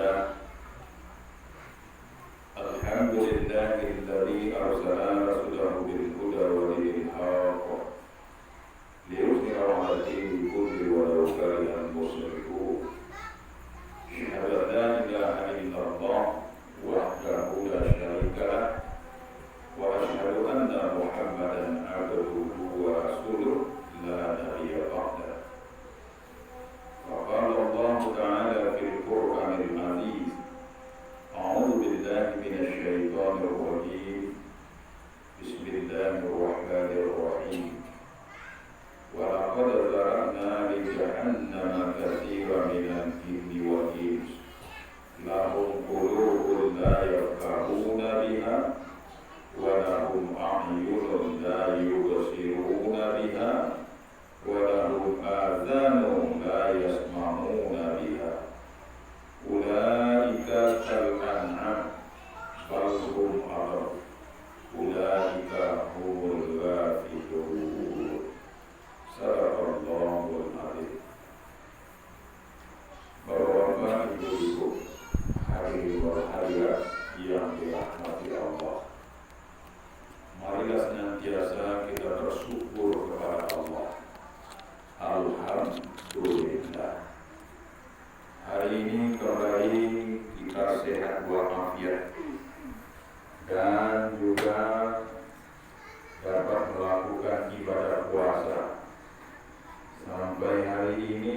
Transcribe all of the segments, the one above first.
لله الحمد لله الذي أرسل رسوله بالهدى ودين الحق ليظهره على الدين كله ولو كره المشركون أشهد أن لا إله إلا الله وحده لا شريك له وأشهد أن محمدا عبده ورسوله لا نبي بعده. وقال الله تعالى في القرآن العزيز: أعوذ بالله من الشيطان الرجيم بسم الله الرحمن الرحيم ولقد ذرأنا لجهنم كثيرا من الجن والإنس لهم قلوب لا يفقهون بها ولهم أعين لا يبصرون بها ولهم آذان لا يسمعون بها أولئك كالأنعام بل هم أضل أولئك هم الغافلون. صدق الله العظيم. Bapak-bapak, ibu-ibu, hadirin berbahagia yang dirahmati Allah, marilah senantiasa kita bersyukur kepada Allah. Alhamdulillah. Hari ini kembali kita sehat walafiat dan juga dapat melakukan ibadah puasa. Sampai hari ini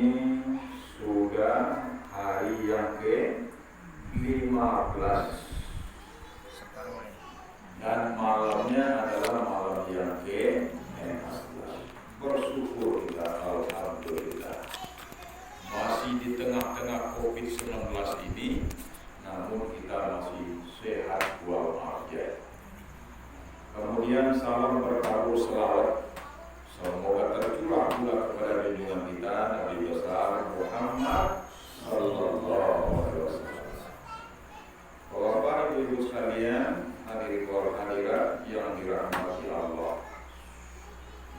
sudah hari yang ke-15 dan malamnya adalah malam yang ke-16. Bersyukur kita, alhamdulillah. Masih di tengah-tengah COVID-19 ini, namun kita masih sehat walafiat. Kemudian salam berkabul selawat semoga tercurah pula kepada junjungan kita Nabi besar Muhammad sallallahu alaihi wasallam. Bapak Ibu sekalian, hadirin hadirat yang dirahmati Allah.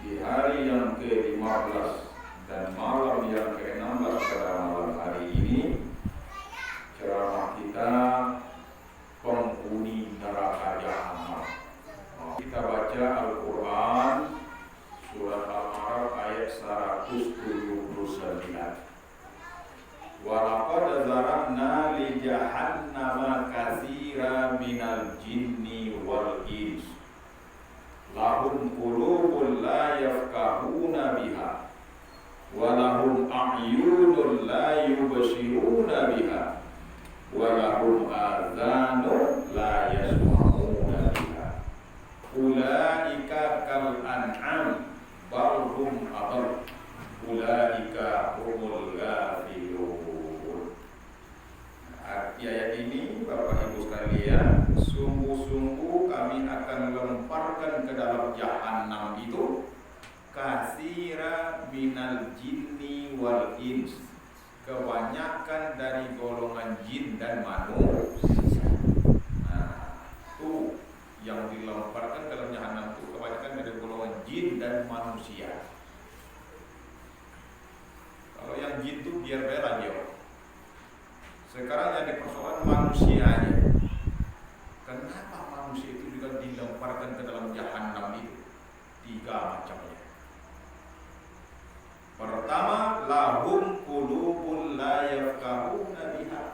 Di hari yang ke-15 dan malam yang ke-16 pada malam hari ini, ceramah kita penghuni neraka jahanam. Kita baca Al-Quran surat Al-A'raf ayat 179. Walaqad zara'na li jahannama katsiran minal jinni wal ins lahum qulubun la yafqahuna biha wa lahum a'yunun la yubsiruna biha wa lahum adhanun la yasma'una biha ulaika kal an'am bal hum adall ulaika humul ghafilun. Arti ayat ini, Bapak Ibu sekalian, sungguh-sungguh kami akan lemparkan ke dalam jahanam itu katsira minal jinni wal ins, kebanyakan dari golongan jin dan manusia. Nah, itu yang dilemparkan ke dalam jahanam itu kebanyakan dari golongan jin dan manusia. Kalau yang jin itu biar bela dia. Sekarang yang dipersoalkan manusianya. Kenapa manusia itu juga dilemparkan ke dalam jahanam itu? 3 macamnya. Pertama, lahum qulubun la yafqahuna biha.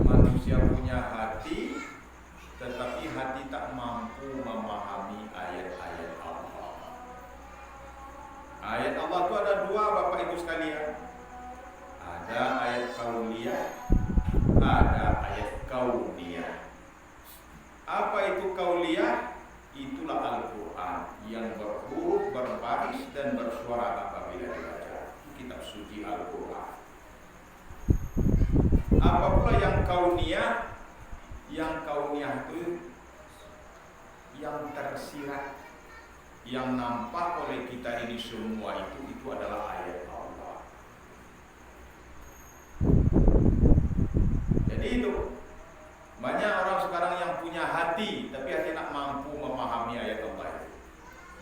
Manusia punya hati, tetapi hati tak mampu memahami ayat-ayat Allah. Ayat Allah itu ada 2, Bapak Ibu sekalian. Ada ayat kauniyah, ada ayat kauniyah. Apa itu kauniyah? Itulah Al-Quran yang berhuruf, berbaris dan bersuara apabila dibaca. Kitab suci Al-Quran. Apa pula yang kauniyah? Yang kauniyah itu yang tersirat, yang nampak oleh kita ini semua itu adalah ayat Allah. Jadi itu banyak orang sekarang yang punya hati, tapi hati tak mampu memahami ayat Allah itu.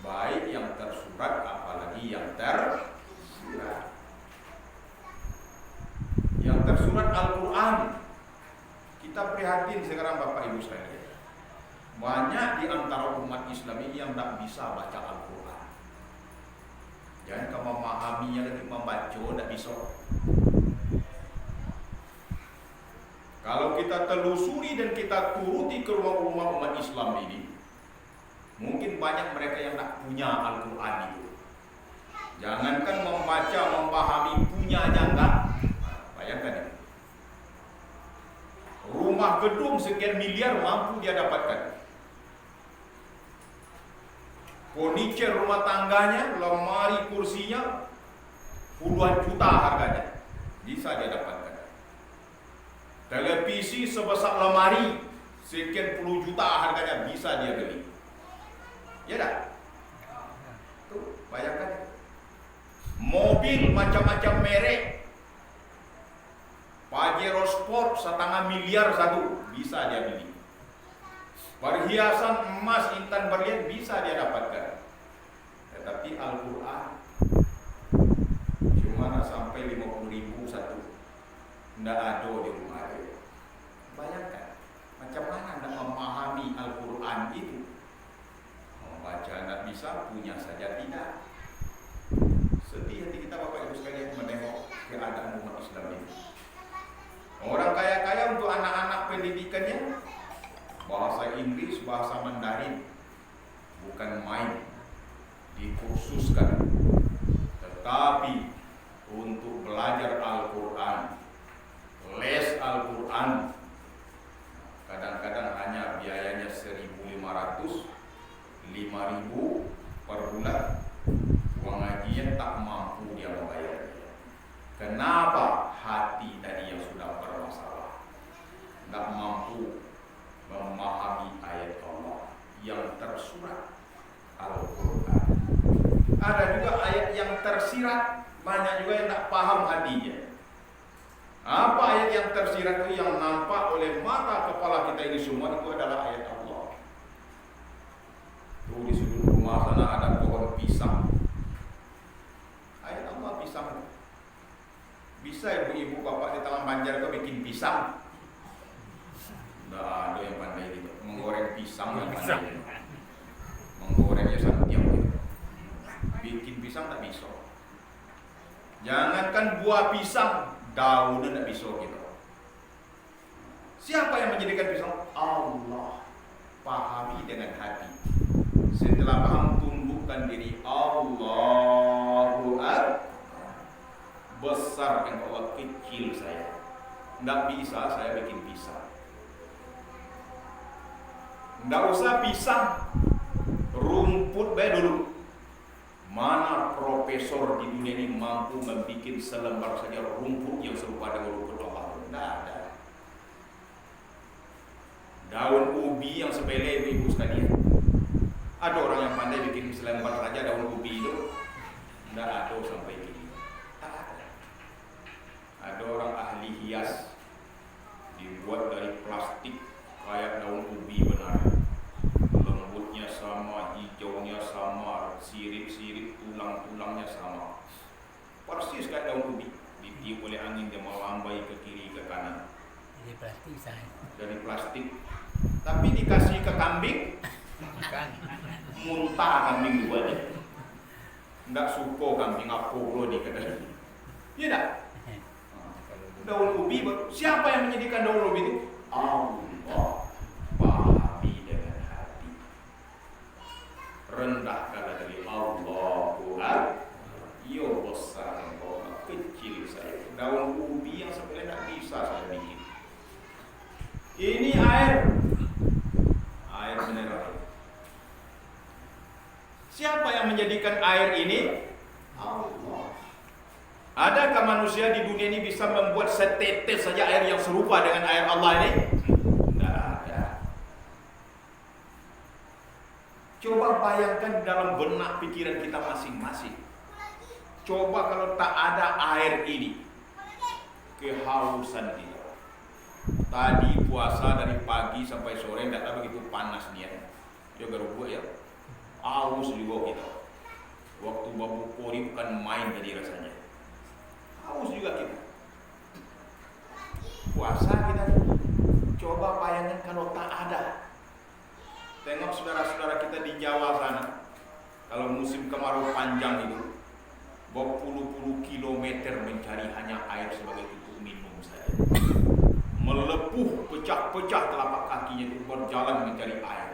Baik yang tersurat, apalagi yang tersirat. Yang tersurat Al-Quran Kita prihatin sekarang Bapak Ibu sekalian. Banyak di antara umat Islam ini yang tak bisa baca Al-Quran. Jangan kamu memahaminya lagi membaca, tak bisa. Kalau kita telusuri dan kita turuti ke rumah-rumah umat Islam ini, mungkin banyak mereka yang tak punya Al-Quran itu. Jangankan membaca, memahami, punyanya enggak. Bayangkan ini. Rumah gedung sekian miliar mampu dia dapatkan. Furniture rumah tangganya, lemari kursinya puluhan juta harganya. Bisa dia dapatkan. Televisi sebesar lemari sekian puluh juta harganya bisa dia beli. Ya dah. Tuh, bayangkan. Mobil macam-macam merek. Pajero Sport 1,5 miliar satu bisa dia beli. Perhiasan emas intan berlian bisa dia dapatkan. Tetapi Al-Quran cuma sampai 50.000 satu. Tidak ada di rumah dia. Bayangkan macam mana anda memahami Al-Quran itu. Membaca tidak bisa, punya saja tidak. Sedih hati kita Bapak Ibu sekalian menengok keadaan umat Islam ini. Orang kaya-kaya untuk anak-anak pendidikannya bahasa Inggris, bahasa Mandarin, bukan main, dikhususkan. Tetapi untuk belajar Al-Quran, les Al-Quran, kadang-kadang hanya biayanya 1.500, 5.000 per bulan. Uang ngajian tak mampu dia membayarnya. Kenapa? Hati tadi yang sudah bermasalah, tak mampu memahami ayat Allah yang tersurat Al-Quran. Ada juga ayat yang tersirat, banyak juga yang tak paham hatinya. Apa ayat yang tersirat itu? Yang nampak oleh mata kepala kita ini semua itu adalah ayat Allah. Tuh di sudut rumah sana ada pohon pisang. Ayat Allah pisang. Bisa ibu-ibu bapak di Taman Banjar itu bikin pisang? Tidak ada yang pandai itu. Menggoreng pisang yang pandai. Menggorengnya santiang gitu. Bikin pisang tak bisa. Jangankan buah pisang, daunnya tak bisa gitu. Siapa yang menjadikan pisang? Allah. Pahami dengan hati. Setelah paham, tundukkan diri. Allahu Akbar. Besar yang Allah, kecil saya. Tidak bisa saya bikin pisang. Tidak usah pisang, rumput baik dulu. Mana profesor di dunia ini mampu membuat selembar saja rumput yang serupa dengan rumput Allah? Tidak ada. Daun ubi yang sepele ibu sekalian. Ada orang yang pandai bikin selembar saja daun ubi itu? Tidak ada sampai ini. Ada orang ahli hias dibuat dari plastik kayak daun ubi benar. Lembutnya sama, hijaunya sama, sirip-sirip tulang-tulangnya sama. Persis kayak daun ubi. Ditiup oleh angin dia melambai ke kiri ke kanan. Dari plastik saya. Dari plastik. Tapi dikasih ke kambing, muntah kambing itu aja. Enggak suka kambing apa lo di kedai. Iya tak? Daun ubi, siapa yang menjadikan daun ubi itu? Allah. Pahami dengan hati. Rendahkanlah dari Allahu Akbar. Yo besar engkau, kecil saya. Daun ubi yang sebenarnya tak bisa saya bikin. Ini air mineral. Siapa yang menjadikan air ini? Allah. Adakah manusia di dunia ini bisa membuat setetes saja air yang serupa dengan air Allah ini? Tidak ada. Coba bayangkan dalam benak pikiran kita masing-masing. Coba kalau tak ada air ini, kehausan kita. Tadi puasa dari pagi sampai sore, tidak tahu begitu panas nih ya. Juga rubuh ya. Haus juga kita. Waktu babu kori bukan main tadi rasanya. Haus juga kita. Puasa kita. Coba bayangkan kalau tak ada. Tengok saudara-saudara kita di Jawa sana, kalau musim kemarau panjang itu, berpuluh-puluh kilometer mencari hanya air sebagai untuk minum saja. Melepuh, pecah-pecah telapak kakinya itu berjalan mencari air,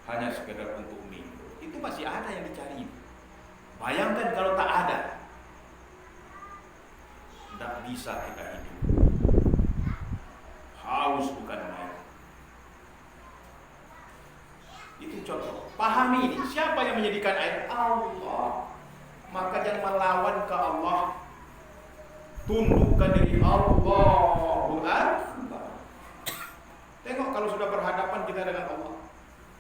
hanya sekedar untuk minum. Itu masih ada yang dicari. Bayangkan kalau tak ada, tidak bisa kita hidup. Haus bukan main. Itu contoh. Pahami ini, siapa yang menjadikan air? Allah. Maka jangan melawan ke Allah. Tundukkan diri Allahu Akbar. Tengok kalau sudah berhadapan kita dengan Allah,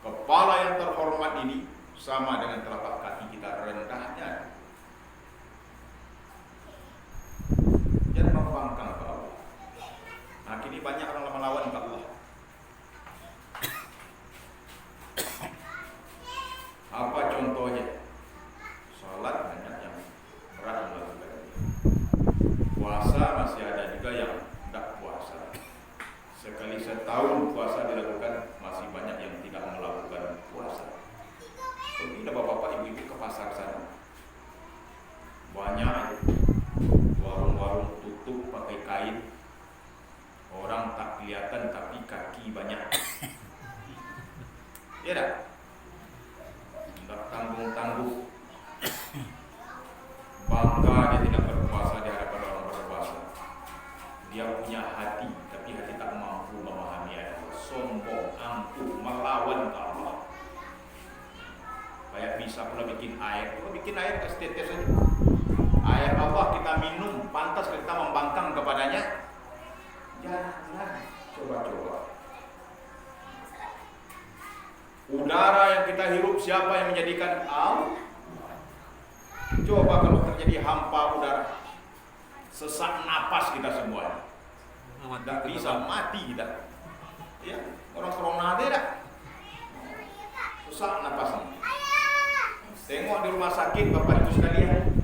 kepala yang terhormat ini sama dengan telapak kaki kita rendahnya. Jangan membangkang ke Allah. Nah, kini banyak orang melawan ke Allah. Apa contohnya? Salat banyak yang berat melakukan. Puasa masih ada juga yang tidak puasa. Sekali setahun puasa dilakukan, masih banyak yang tidak melakukan puasa. Pergi bapak-bapak ibu-ibu ke pasar sana, banyak warung-warung tutup pakai kain. Orang tak kelihatan tapi kaki banyak. Ya dah. Tak tanggung-tanggung. Bangga dia tidak berpuasa di hadapan orang berpuasa. Dia punya hati, tapi hati tak mampu memahami ayat Allah. Sombong, angkuh, melawan Allah. Kayak bisa pula bikin air. Kalau bikin air ke tetes saja. Air Allah kita minum, pantas kita membangkang kepadanya. Jangan, coba-coba. Udara yang kita hirup siapa yang menjadikan? Allah. Coba kalau terjadi hampa udara, sesak napas kita semua, tidak bisa, mati kita. Ya, orang corona ada, sesak napas. Tengok di rumah sakit bapak ibu sekalian.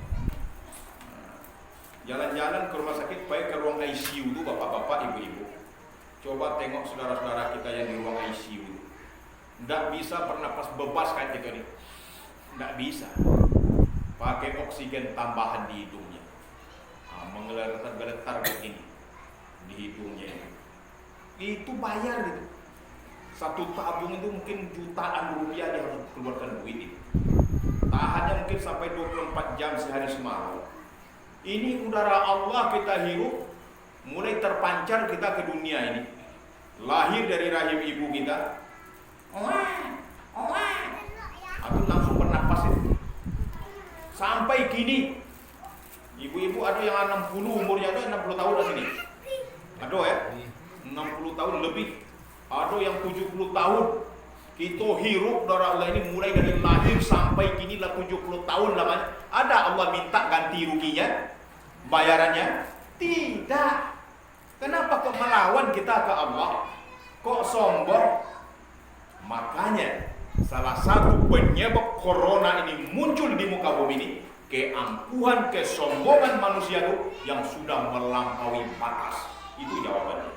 Jalan-jalan ke rumah sakit, baik ke ruang ICU itu bapak-bapak, ibu-ibu. Coba tengok saudara-saudara kita yang di ruang ICU. Tidak bisa bernapas bebas kayak gitu nih. Tidak bisa. Pakai oksigen tambahan di hidungnya. Menggeletar-geletar begini di hidungnya. Itu bayar gitu. Satu tabung itu mungkin jutaan rupiah dia harus keluarkan duit itu. Tahannya mungkin sampai 24 jam sehari semalam. Ini udara Allah kita hirup, mulai terpancar kita ke dunia ini. Lahir dari rahim ibu kita, aku langsung bernapas itu. Sampai kini, ibu-ibu ada yang 60 umurnya, ada 60 tahun di sini. Ada ya, 60 tahun lebih. Ada yang 70 tahun. Kita hirup udara Allah ini mulai dari lahir sampai kini lah 70 tahun lamanya. Ada Allah minta ganti ruginya? Bayarannya? Tidak. Kenapa kok melawan kita ke Allah? Kok sombong? Makanya salah satu penyebab corona ini muncul di muka bumi ini, keangkuhan, kesombongan manusia itu yang sudah melampaui batas. Itu jawabannya.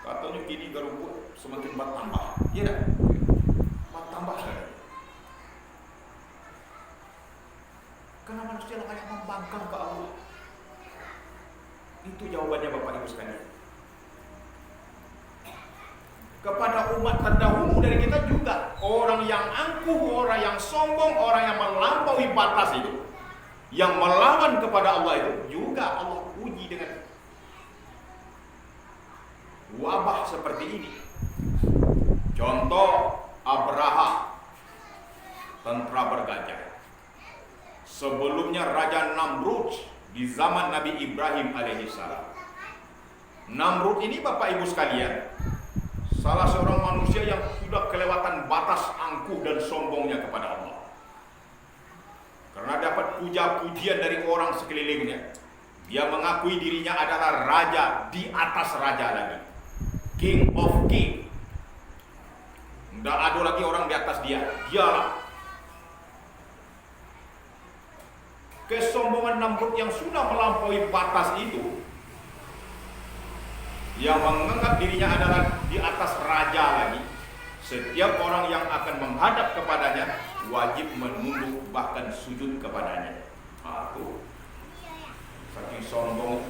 Katanya gini garumput semakin bertambah. Iya tak? Bertambah saja. Karena manusia banyak membangkang ke Allah. Itu jawabannya Bapak Ibu sekalian. Kepada umat terdahulu dari kita juga, orang yang angkuh, orang yang sombong, orang yang melampaui batas itu, yang melawan kepada Allah itu juga Allah uji dengan wabah seperti ini. Contoh Abraha, tentara bergajah. Sebelumnya Raja Namrud di zaman Nabi Ibrahim alaihissalam. Namrud ini Bapak Ibu sekalian, salah seorang manusia yang sudah kelewatan batas angkuh dan sombongnya kepada Allah. Karena dapat puja-pujian dari orang sekelilingnya, dia mengakui dirinya adalah raja di atas raja lagi, king of king. Tidak ada lagi orang di atas dia, dialah. Kesombongan Namrud yang sudah melampaui batas itu yang menganggap dirinya adalah di atas raja lagi. Setiap orang yang akan menghadap kepadanya wajib menunduk bahkan sujud kepadanya. Itu saking sombong.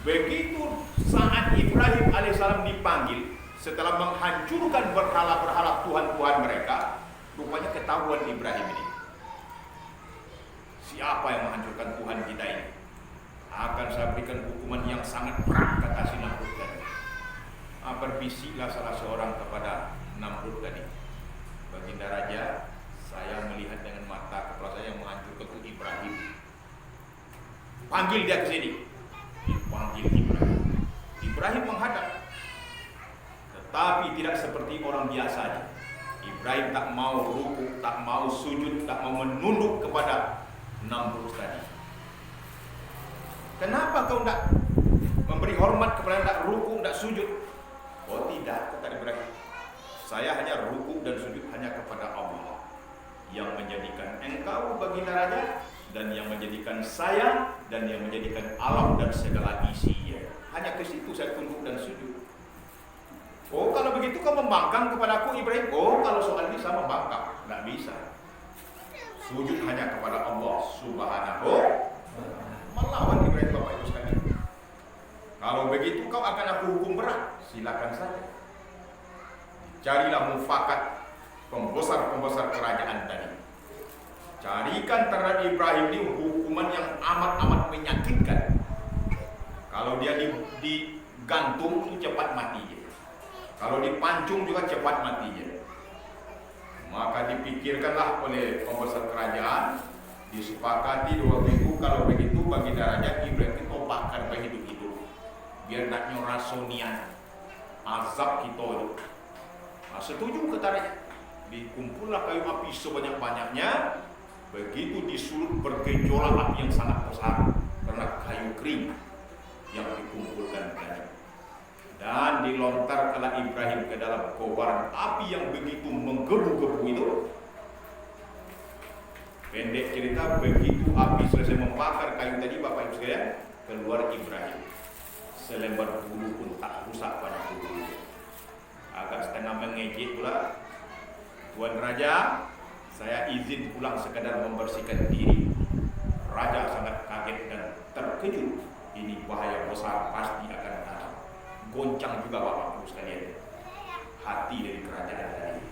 Begitu saat Ibrahim alaihissalam dipanggil setelah menghancurkan berhala-berhala Tuhan-Tuhan mereka, rupanya ketahuan Ibrahim ini. Siapa yang menghancurkan Tuhan kita ini? Akan saya berikan hukuman yang sangat berat, kata si Namrud tadi. Berbisiklah salah seorang kepada Namrud tadi, Baginda Raja, saya melihat dengan mata kepala saya yang menghancurkan itu Ibrahim. Panggil dia ke sini. Dipanggil Ibrahim. Ibrahim menghadap, tetapi tidak seperti orang biasanya. Ibrahim tak mau rukuk, tak mau sujud, tak mau menunduk kepada Namrud tadi. Kenapa kau tidak memberi hormat kepada, tidak rukuk, tidak sujud? Oh tidak, kata Ibrahim. Saya hanya rukuk dan sujud hanya kepada Allah yang menjadikan engkau baginda raja, dan yang menjadikan saya, dan yang menjadikan alam dan segala isinya. Hanya ke situ saya tunduk dan sujud. Oh kalau begitu kau membangkang kepadaku Ibrahim? Oh kalau soal ini saya membangkang, tidak bisa. Sujud hanya kepada Allah Subhanahu. Melawan Ibrahim Bapak Ibu sekalian. Kalau begitu kau akan aku hukum berat, silakan saja. Carilah mufakat pembesar-pembesar kerajaan tadi. Carikan terhadap Ibrahim ini hukuman yang amat-amat menyakitkan. Kalau dia digantung itu cepat matinya. Kalau dipancung juga cepat matinya. Maka dipikirkanlah oleh pembesar kerajaan, disepakati dua minggu. Kalau begitu baginda raja Ibrahim kita bakar hidup-hidup, biar nak nyorasonian azab kita itu. Nah, setuju kata raja. Dikumpullah kayu api sebanyak-banyaknya. Begitu disulut bergejolak api yang sangat besar karena kayu kering yang dikumpulkan tadi. Dan dilontarkanlah Ibrahim ke dalam kobaran api yang begitu menggebu-gebu itu. Pendek cerita, begitu api selesai membakar kayu tadi Bapak Ibu sekalian, keluar Ibrahim. Selembar bulu pun tak rusak pada tubuhnya. Agak setengah mengejek pula, Tuan Raja, saya izin pulang sekadar membersihkan diri. Raja sangat kaget dan terkejut. Ini bahaya besar pasti akan datang. Goncang juga Bapak Ibu sekalian hati dari kerajaan tadi.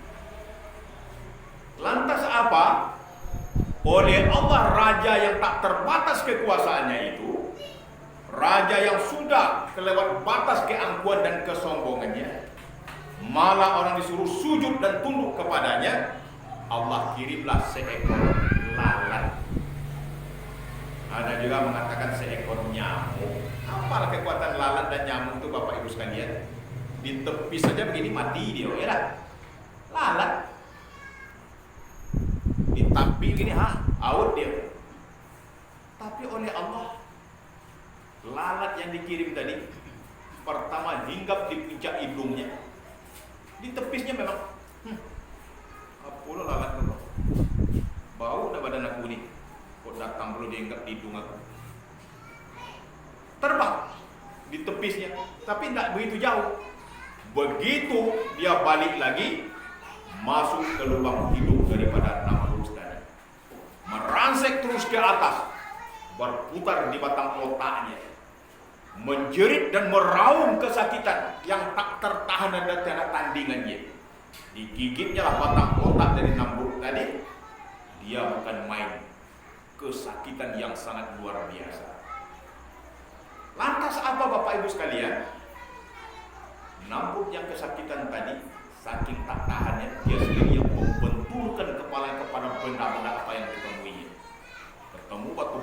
Lantas apa? Oleh Allah raja yang tak terbatas kekuasaannya itu, raja yang sudah kelewat batas keangkuhan dan kesombongannya, malah orang disuruh sujud dan tunduk kepadanya, Allah kirimlah seekor lalat. Ada juga mengatakan seekor nyamuk. Apalah kekuatan lalat dan nyamuk itu Bapak Ibu sekalian? Ditepis saja begini mati dia, ya lah. Lalat. Ditampil gini, out dia. Tapi oleh Allah, lalat yang dikirim tadi pertama hinggap di puncak hidungnya, di tepisnya memang apalah lalat itu, bau dah badan aku ni, kok datang perlu dihinggap di hidung aku. Terbang di tepisnya, tapi tidak begitu jauh. Begitu dia balik lagi, masuk ke lubang hidung daripada Namrud tadi, merangsek terus ke atas, berputar di batang otaknya, menjerit dan meraung kesakitan yang tak tertahan dan tiada tandingannya. Digigitnya lah batang otak dari Namrud tadi. Dia bukan main, kesakitan yang sangat luar biasa. Lantas apa Bapak Ibu sekalian? Namrud yang kesakitan tadi, saking tak tahannya, dia sendiri yang membenturkan kepala kepada benda-benda apa yang ditemuinya. Ketemu batu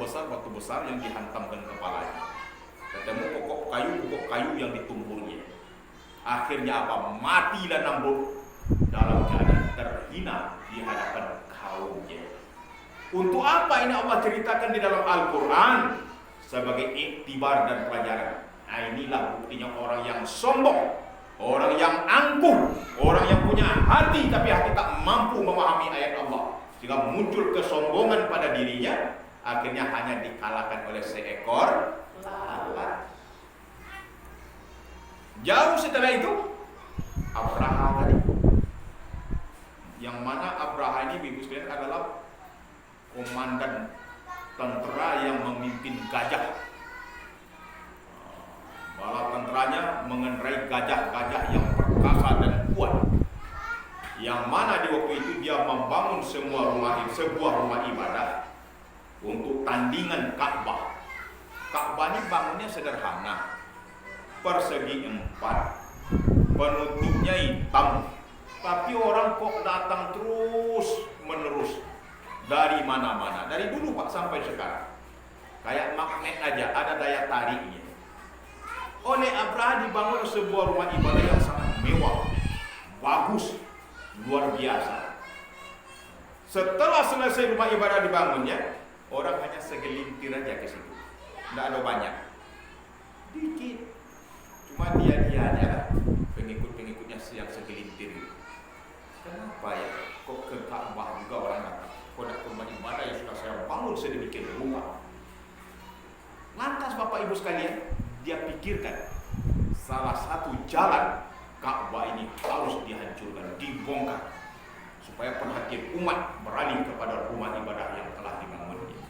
besar yang dihantamkan kepalanya. Ketemu pokok kayu yang ditumburnya. Akhirnya apa? Matilah Namrud dalam keadaan terhina di hadapan kaumnya. Untuk apa ini Allah ceritakan di dalam Al-Quran? Sebagai iktibar dan pelajaran. Nah inilah buktinya orang yang sombong, orang yang angkuh, orang yang punya hati tapi hati tak mampu memahami ayat Allah, sehingga muncul kesombongan pada dirinya, akhirnya hanya dikalahkan oleh seekor lalat. Jauh setelah itu Abraha tadi, yang mana Abraha ini Ibu sekalian adalah komandan tentara yang memimpin gajah. Bala tenteranya mengendarai gajah-gajah yang perkasa dan kuat, yang mana di waktu itu dia membangun sebuah rumah ibadah untuk tandingan Ka'bah. Ka'bah ini bangunnya sederhana, persegi 4, penutupnya hitam, tapi orang kok datang terus menerus dari mana-mana, dari dulu Pak sampai sekarang. Kayak magnet aja, ada daya tariknya. Oleh Abraha dibangun sebuah rumah ibadah yang sangat mewah, bagus, luar biasa. Setelah selesai rumah ibadah dibangunnya, orang hanya segelintir aja ke situ, tidak ada banyak, dikit. Cuma dia aja, pengikutnya yang segelintir. Kenapa ya? Kok ke Ka'bah juga orang datang? Kok ke rumah ibadah yang sudah saya bangun sedemikian rupa? Lantas Bapak Ibu sekalian, dia pikirkan salah satu jalan Ka'bah ini harus dihancurkan, dibongkar, supaya perhatian umat beralih kepada rumah ibadah yang telah dibangunnya.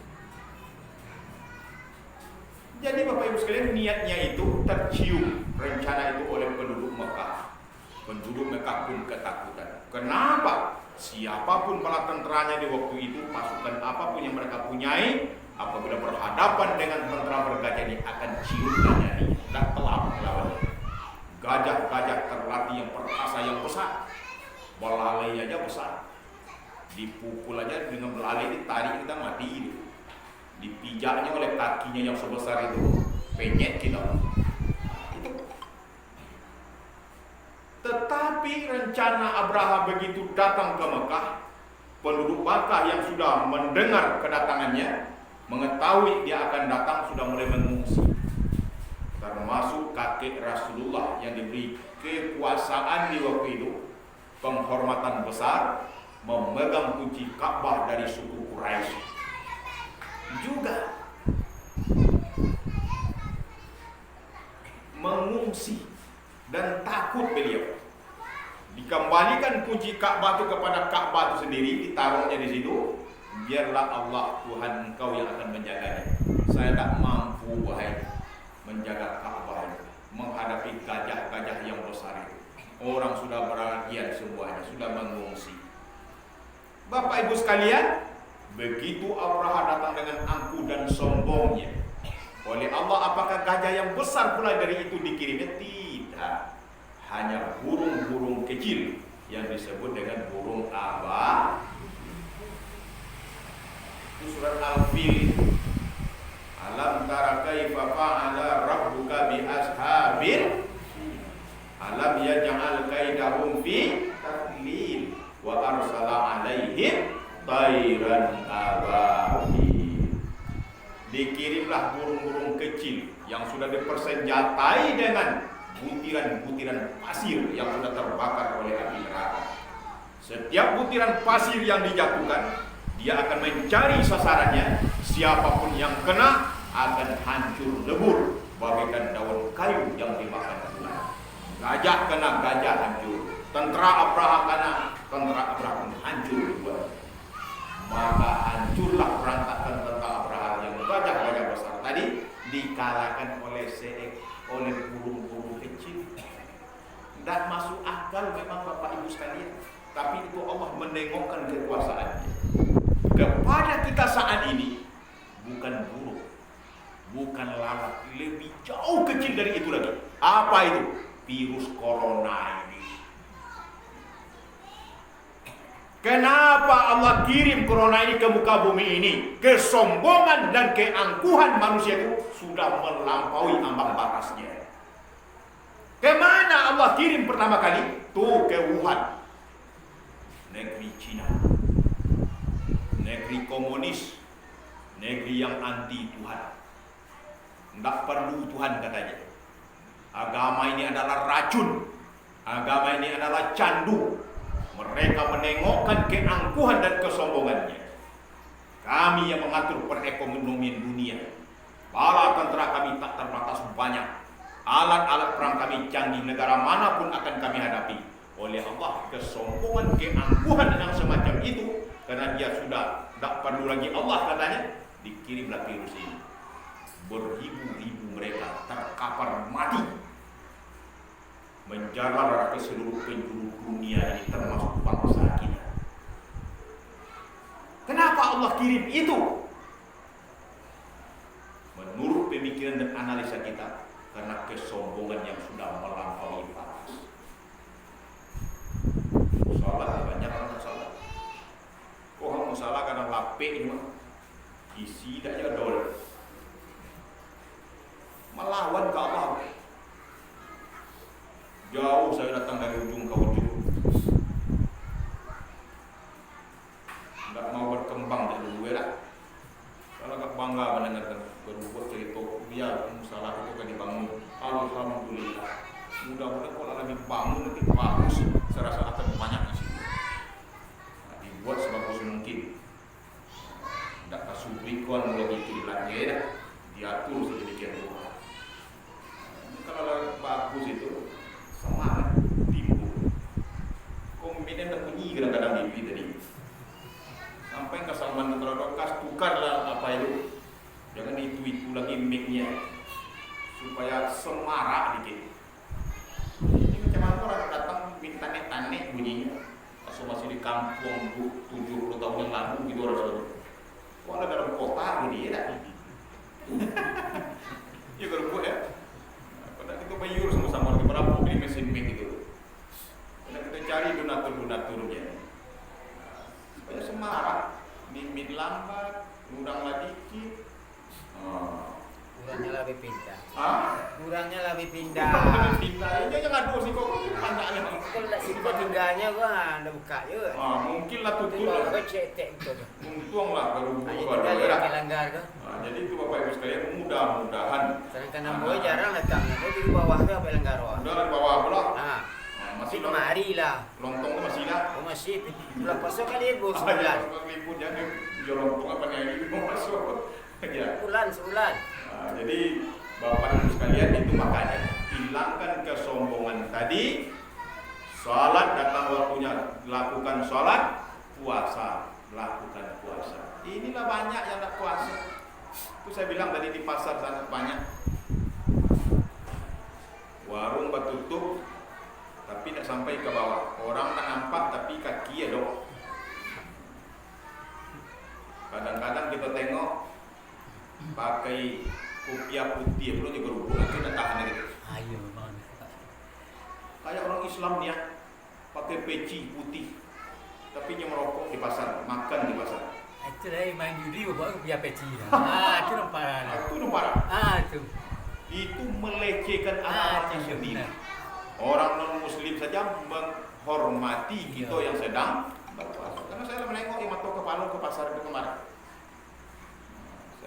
Jadi Bapak Ibu sekalian, niatnya itu tercium rencana itu oleh penduduk Mekah. Penduduk Mekah pun ketakutan. Kenapa? Siapapun bala tenteranya di waktu itu, pasukan apapun yang mereka punyai, apabila berhadapan dengan tentara bergajah ini akan cium nyalinya dan telah melawannya. Gajah-gajah terlatih yang perkasa yang besar, belalai aja besar, dipukul aja dengan belalai, ditarik kita mati itu. Dipijaknya oleh kakinya yang sebesar itu, penyet kita. Itu. Tetapi rencana Abraha begitu datang ke Mekah, penduduk Mekah yang sudah mendengar kedatangannya, mengetahui dia akan datang, sudah mulai mengungsi. Termasuk kakek Rasulullah yang diberi kekuasaan di waktu itu, penghormatan besar, memegang kunci Ka'bah dari suku Quraisy. Juga mengungsi dan takut beliau. Dikembalikan kunci Ka'bah itu kepada Ka'bah itu sendiri, ditaruhnya di situ. Biarlah Allah Tuhan engkau yang akan menjaganya. Saya tak mampu wahai menjaga Ka'bah itu, menghadapi gajah-gajah yang besar itu. Orang sudah berlarian semuanya, sudah mengungsi. Bapak Ibu sekalian, begitu Abraha datang dengan angkuh dan sombongnya, oleh Allah apakah gajah yang besar pula dari itu dikirimnya? Tidak, hanya burung-burung kecil yang disebut dengan burung abah. Itu surat Al-Fil. Alam tara kaifa fa'ala rabbuka bi ashabil, alam yaj'al kaidahum fi tadlil wa arsala alaihim tairan ababil. Dikirimlah burung-burung kecil yang sudah dipersenjatai dengan butiran-butiran pasir yang sudah terbakar oleh api neraka. Setiap butiran pasir yang dijatuhkan, dia akan mencari sasarannya. Siapapun yang kena akan hancur lebur bagaikan daun kayu yang dimakan ular. Gajah kena, gajah hancur. Tentara Abraha kena, tentara Abraha pun hancur juga. Maka hancurlah berantakan tentara Abraha yang gajah-gajah besar tadi dikalahkan oleh burung-burung kecil. Tidak masuk akal memang Bapak Ibu sekalian. Tapi itu Allah menengokkan kekuasaannya kepada kita saat ini. Bukan burung, bukan lalat, lebih jauh kecil dari itu lagi. Apa itu? Virus corona ini. Kenapa Allah kirim corona ini ke muka bumi ini? Kesombongan dan keangkuhan manusia itu sudah melampaui ambang batasnya. Kemana Allah kirim pertama kali? Tuh ke Wuhan, negeri Cina, negeri komunis, negeri yang anti Tuhan. Tidak perlu Tuhan katanya. Agama ini adalah racun, agama ini adalah candu. Mereka menengokkan keangkuhan dan kesombongannya. Kami yang mengatur perekonomian dunia, para tentara kami tak terbatas banyak. Alat-alat perang kami canggih, negara manapun akan kami hadapi. Oleh Allah, kesombongan, keangkuhan yang semacam itu, karena dia sudah tak perlu lagi Allah katanya, dikirimlah virus ini. Beribu-ribu mereka terkapar mati, menjalar ke seluruh penjuru dunia ini, termasuk bangsa kita. Kenapa Allah kirim itu? Menurut pemikiran dan analisa kita, karena kesombongan yang sudah melampaui batas. Salah banyak orang salah. Kok kamu salah karena lapik ini mah? Isi dah jadol. Melawan ke Allah. Jauh saya datang dari ujung ke ujung. Tidak mau berkembang dari dulu lah. Kalau tak bangga mendengarkan berbuat cerita, biar salah itu kan dibangun. Alhamdulillah. Mudah-mudahan kalau lagi bangun nanti bagus, saya rasa akan banyak di situ. Nah, dibuat sebagus mungkin. Tidak kasubrikon lagi kilatnya ya, diatur sedemikian rupa. Kalau bagus itu semangat timbul. Kombinen tak bunyi kadang-kadang mimpi tadi. Sampai ke Salman terlalu tukarlah apa itu. Jangan itu lagi mic-nya supaya semarak dikit. Ini macam mana orang datang minta tanek bunyinya. Pas masih di kampung 70 tahun yang lalu gitu orang. Wah, ada dalam kota gini ya. Ya kalau ya. Karena kita bayar sama-sama di berapa di mesin mic itu. Karena kita cari donatur-donaturnya. Supaya semarak, mimit lambat, udanglah dikit. Kurangnya lebih pindah. Kurangnya lebih pindah. Lebih pindah. Ya jangan aduh sih kok pandangnya. Kalau tak simpan tinggalnya gua ada buka juga. Mungkin lah tutup. Gua cetek itu. Untung lah baru buka. Tinggal langgar kan. Jadi itu Bapak Ibu sekalian, mudah-mudahan. Sedangkan Namboy jarang datangnya. Dia di bawah tu apa langgar wah. Udah di bawah pula. Masih kemari lah. Lontong tu masih lah. Oh masih. Bulan pasok kali ibu sebulan. Libur jangan jual lontong apa nih ibu masuk. Ya. Sebulan. Jadi Bapak Ibu sekalian, itu makanya hilangkan kesombongan tadi. Salat datang waktunya, lakukan salat. Puasa, lakukan puasa. Inilah banyak yang tak puasa. Itu saya bilang tadi di pasar sangat banyak. Warung bertutup tapi tak sampai ke bawah. Orang tak nampak tapi kaki ya dok. Kadang-kadang kita tengok pakai kopiah putih belum juga rubuk itu dah tahan gitu. Ayo bang. Kayak orang Islam ni ya, pakai peci putih, tapi dia merokok di pasar, makan di pasar. Itu dah main judi bawa kopiah peci. Itu nampak. Itu parah. Itu. Itu melecehkan agamanya sendiri. Orang non Muslim saja menghormati kita yang sedang berpuasa. Karena saya menengok Imato Kepala ke pasar itu kemarin.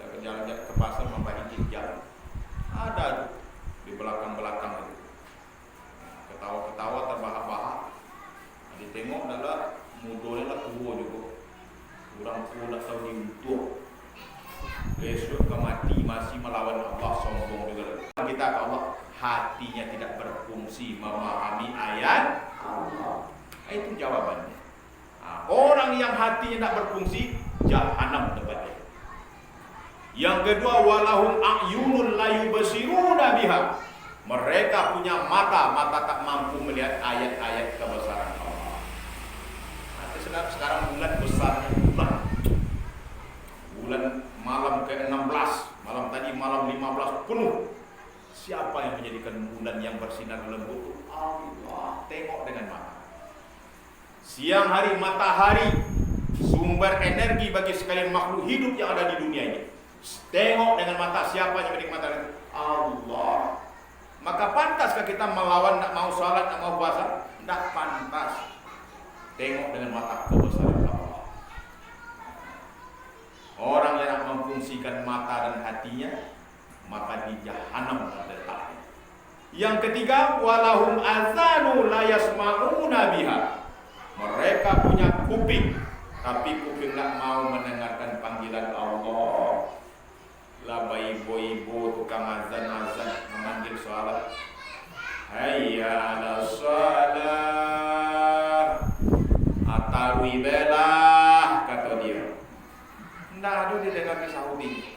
Saya jalan-jalan ke pasar membagi jalan. Ada tuh di belakang-belakang itu. Ketawa-ketawa terbahak-bahak. Ditengok adalah mudahnya lah tua juga. Orang tua tak tahu diuntuk. Besok ke mati masih melawan Allah, sombong juga. Kita ke Allah, hatinya tidak berfungsi memahami ayat Allah. Itu jawabannya. Orang yang hatinya tidak berfungsi, jahanam tempatnya. Yang kedua, walahum a'yunun la yubsiruna biha. Mereka punya mata tak mampu melihat ayat-ayat kebesaran Allah. Sekarang bulan besarnya bulan malam ke-16, malam tadi malam 15 penuh. Siapa yang menjadikan bulan yang bersinar lembut? Allah. Tengok dengan mata. Siang hari matahari, sumber energi bagi sekalian makhluk hidup yang ada di dunia ini. Tengok dengan mata. Siapa yang menjadikan mata? Allah. Maka pantaskah kita melawan, tak mau salat, tak mau puasa? Tak pantas. Tengok dengan mata kebesaran Allah. Orang yang memfungsikan mata dan hatinya, maka di jahanam terletaknya. Yang ketiga, walahum azanu la yasma'una biha. Mereka punya kuping, tapi kuping tak mau mendengarkan panggilan Allah. Lah ibu-ibu tukang azan memanggil sholat, Saudi belah, kata dia. Tidak ada didengar di Saudi.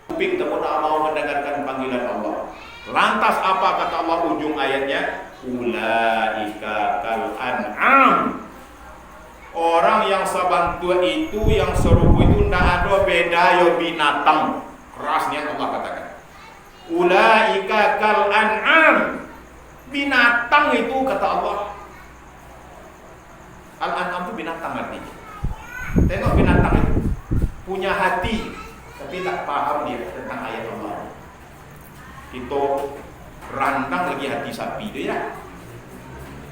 Kuping tak mau mendengarkan panggilan Allah. Lantas apa kata Allah ujung ayatnya? Ulaika kal an'am. Orang yang sabantua itu, yang serupu itu tidak ada beda yo binatang. Kerasnya Allah katakan. Ulaika kal an'am. Binatang itu kata Allah. Al-an'am itu binatang artinya. Tengok binatang itu punya hati tapi tak paham dia tentang ayat Allah. Itu randang lagi hati sapi itu ya.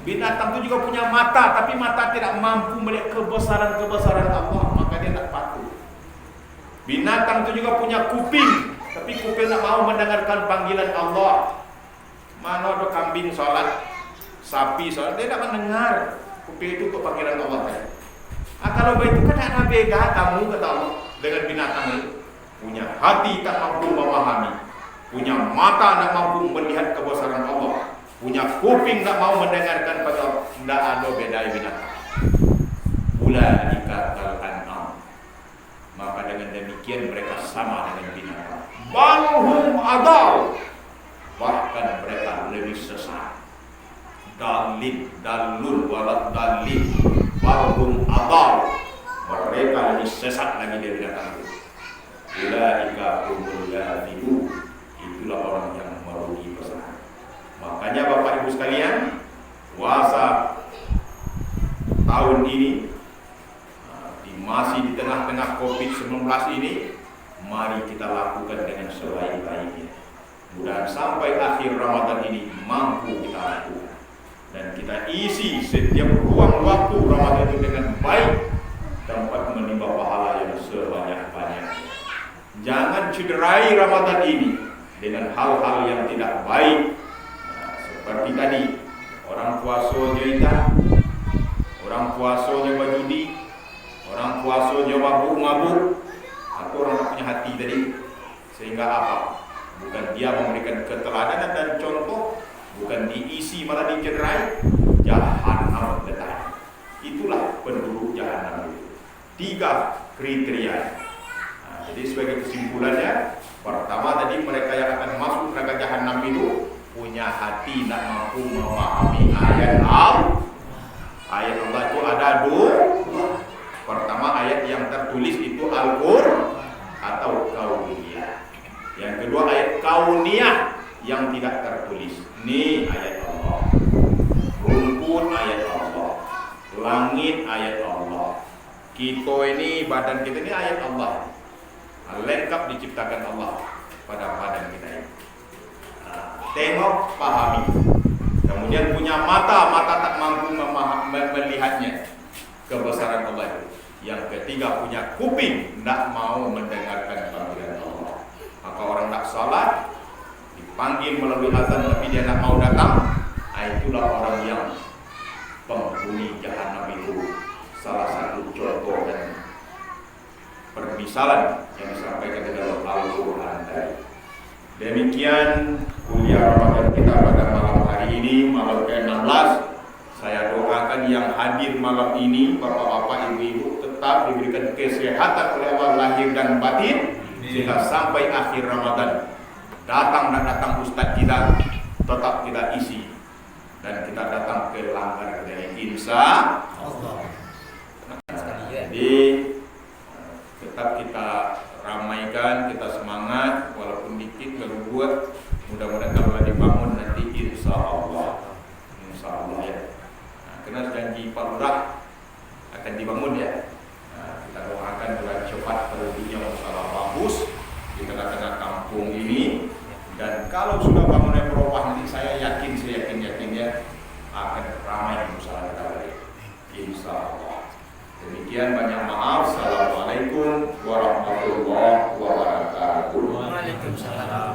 Binatang itu juga punya mata tapi mata tidak mampu melihat kebesaran-kebesaran Allah, maka dia tak patuh. Binatang itu juga punya kuping tapi kuping tak mau mendengarkan panggilan Allah. Mana ada kambing sholat, sapi sholat, dia tak mendengar. Kuping itu untuk panggilan Allah kan. Kalau begitu kan ada beda kamu kata Allah dengan binatang itu. Punya hati tak mampu memahami, punya mata tak mampu melihat kebesaran Allah, punya kuping tak mau mendengarkan pada Allah. Tidak ada beda binatang. Ulaika kal an'am. Maka dengan demikian mereka sama dengan binatang. Balhum adal. Bahkan mereka lebih sesat. Dalul walat dalil. Balhum adal. Mereka lebih sesat lagi dari binatang itu. Ulaika humul ghafilun. Itulah orang yang merugi besar. Makanya Bapak Ibu sekalian, puasa tahun ini masih di tengah-tengah COVID-19 ini, mari kita lakukan dengan sebaik-baiknya. Mudah sampai akhir Ramadan ini mampu kita lakukan dan kita isi setiap ruang waktu Ramadan itu dengan baik, dapat menimba pahala yang sebanyak-banyaknya. Jangan cederai Ramadan ini dengan hal-hal yang tidak baik. Seperti tadi, orang puasanya indah, orang puasanya berjudi, orang puasanya mabuk-mabuk, atau orang tak punya hati tadi. Sehingga apa? Bukan dia memberikan keteladanan dan contoh, bukan diisi malah dicederai, jahanam letak. Itulah penduduk jahanam itu. 3 kriteria. Jadi sebagai kesimpulannya, pertama tadi mereka yang akan masuk neraka jahanam itu punya hati tak mampu memahami ayat Allah. Ayat Allah itu ada 2. Pertama ayat yang tertulis itu Al-Qur'an atau kauniyah. Yang kedua ayat kauniyah yang tidak tertulis. Ini ayat Allah. Rumput ayat Allah. Langit ayat Allah. Kita ini, badan kita ini ayat Allah. Lengkap diciptakan Allah pada badan kita ini. Tengok, pahami. Kemudian punya mata tak mampu melihatnya kebesaran Allah itu. Yang ketiga punya kuping, tidak mau mendengarkan panggilan Allah. Maka orang tak salat dipanggil melalui azan tapi dia tidak mau datang, itulah orang yang penghuni jahanam itu. Salah satu contoh dan permisalan yang disampaikan di dalam Al-Quran tadi. Demikian kuliah Ramadan kita pada malam hari ini, malam ke-16. Saya doakan yang hadir malam ini, bapak-bapak, ibu-ibu, tetap diberikan kesehatan oleh Allah lahir dan batin, sehingga sampai akhir Ramadan datang dan datang ustaz kita tetap kita isi dan kita datang ke langgar dari insya Allah. Jadi tetap kita ramaikan, kita semangat walaupun dikit baru buat. Mudah-mudahan kalau dibangun nanti insya Allah ya. Karena janji Pak Lurah akan dibangun ya. Kita doakan bulan cepat terwujudnya masalah bagus di tengah-tengah kampung ini. Dan kalau sudah bangunnya berubah nanti saya yakin ya akan ramai usaha kita lagi. Insya Allah. Demikian, banyak maaf. Assalamualaikum warahmatullahi wabarakatuh. Waalaikumsalam.